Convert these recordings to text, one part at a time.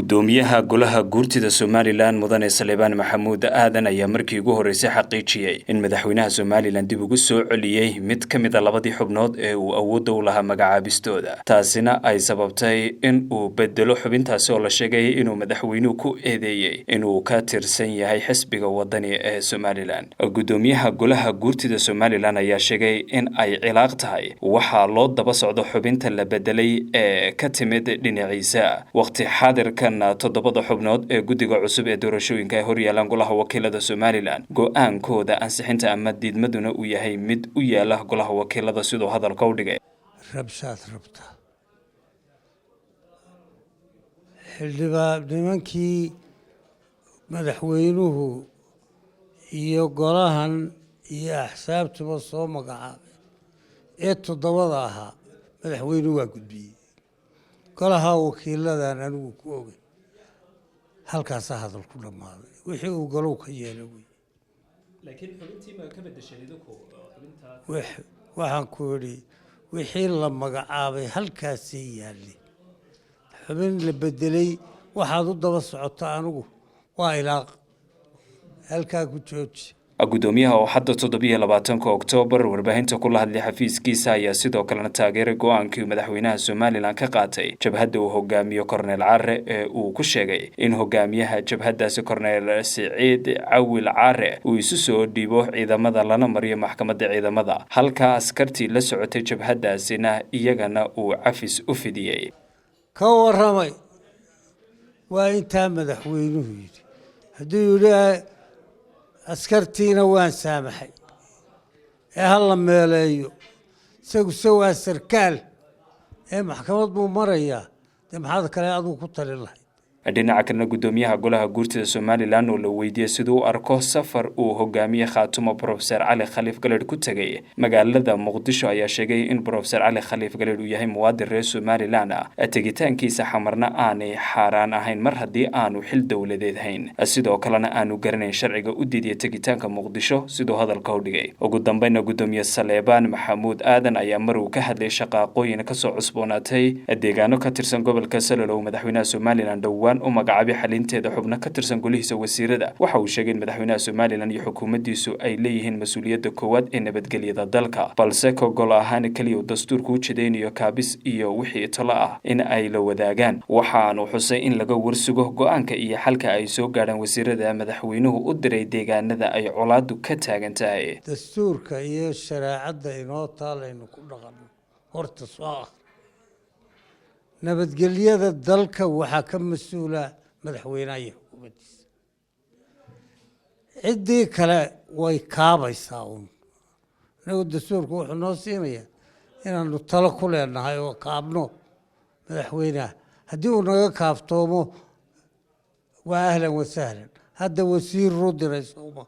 gudoomiyaha golaha guurtida Somaliland mudane Salebaan Maxamuud Aadan ayaa markii ugu horeysay xaqiijiyay in madaxweynaha Somaliland dib ugu soo celiyay mid ka mid ah labadii xubnood ee uu awood u lahaa magacaabistooda taasina ay sababtay in uu bedelo xubintaasi oo la sheegay inuu madaxweynuhu ku eedeeyay inuu ka tirsan yahay xisbiga wadani ee Somaliland gudoomiyaha golaha guurtida Somaliland ayaa sheegay in ay cilaaq tahay waxa loo daba socdo xubinta la bedelay ee ka timid dhinaciisa waqti xaadirkan toddobada xubnood ee guddiga cusub ee doorashooyinka ee horyaalan golaha wakiilada Somaliland go'aankooda ansixinta ama diidmaduna uu yahay mid u yaala golaha wakiilada sidoo hadalka u dhigay rabshaad rabta xildhibaannimankii madaxweynuhu iyo golahan iyo axsaabtuba soo magacaabay ee toddobada ahaa madaxweynuhu waa gudbiyey golaha wakiiladan anigu ku ogay halkaas hadal ku dhamaaday wixii uu galow ka yeelay laakiin xubintii ma ka bedeshay idinku xubinta waxaan ku yiri wixii la magacaabay halkaas yaali xubin la bedelay waxaad u daba socotaa anigu waa ilaaq halka ku jooji gudoomiyaha oo hadda 27 Oktoobar warbaahinta kula hadlay xafiiskiisa ayaa sidoo kale taageeray go'aankii madaxweynaha Somaliland ka qaatay jabhadda uu hogaamiyo Korneel Carre ee uu ku sheegay in hogaamiyaha jabhaddaasi Korneel Siciid Cawil Carre uu isu soo dhiibo ciidamada lana mariyo maxkamadda ciidamada halka askartii la socotay jabhaddaasina iyagana uu cafis u fidiyay ka waramay waa inta madaxweynuhu yiri haddii yiri askartiina waan saamaxay ee hal la meeleeyo isagu sarkaal ee maxkamad buu marayaa maxaad kale adigu ku talin lahayd dhinaca kalena gudoomiyaha golaha guurtida Somaliland oo la weydiiyay sidoo uu arko safar uu hogaamiye Khaatumo Professor Ali Khaliif Galeed ku tagay magaalada Muqdisho ayaa sheegay in Professor Ali Khaliif Galeed uu yahay muwaadin reer Somaliland tagitaankiisa xamarna aanay xaraan ahayn mar haddii aanu xil dawladeed hayn sidoo kalena aanu garanayn sharciga u diiday tagitaanka Muqdisho sidoo hadalka u dhigay ugu dambeynna gudoomiye Salebaan Maxamuud Aadan ayaa mar uu ka hadlay shaqooyin ka soo cusboonaatay deegaano ka tirsan gobolka Salalow madaxweynaha Somaliland u magacaabay xalinteeda xubno ka tirsan golihiisa wasiirada waxa uu sheegay in madaxweynaha Somaliland iyo xukuumaddiisu ay leeyihiin mas'uuliyadda koowaad ee nabadgelyada dalka balse gol ahaan kaliya dastuurku u jeedinayo kaabis iyo wixii talo ah in ay la wadaagaan waxaanu xusay in laga warsugo go'aanka iyo xalka ay soo gaadhaan wasiirada madaxweynuhu u diray deegaanada ay colaadu ka taagan tahay dastuurka iyo shariicada inoo taalayno ku dhaqano horta soo nabadgelyada dalka waxa ka mas'uula madaxweynaha xukuumaddiisa cidii kale way kaabaysaa nagu dastuurku wuxuu noo siinayaa inaanu talo ku leenahay oo kaabno madaxweynaha haddii uu naga kaaftoomo waa ahlan wasahlan hadda wasiir rudiraysooma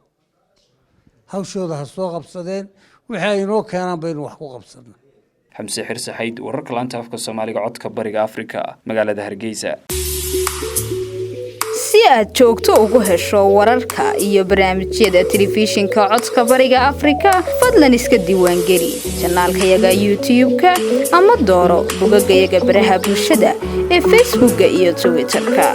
hawshooda ha soo qabsadeen wixii ay inoo keenaan baynu wax ku qabsanaa xamse xirse xayd wararka laanta afka Soomaaliga codka bariga Afrika magaalada Hargeysa si aad joogto ugu hesho wararka iyo barnaamijyada telefishinka codka bariga Afrika fadlan iska diiwaan geli channelka YouTube-ka ama dooro bogagga baraha bulshada ee Facebook iyo Twitter-ka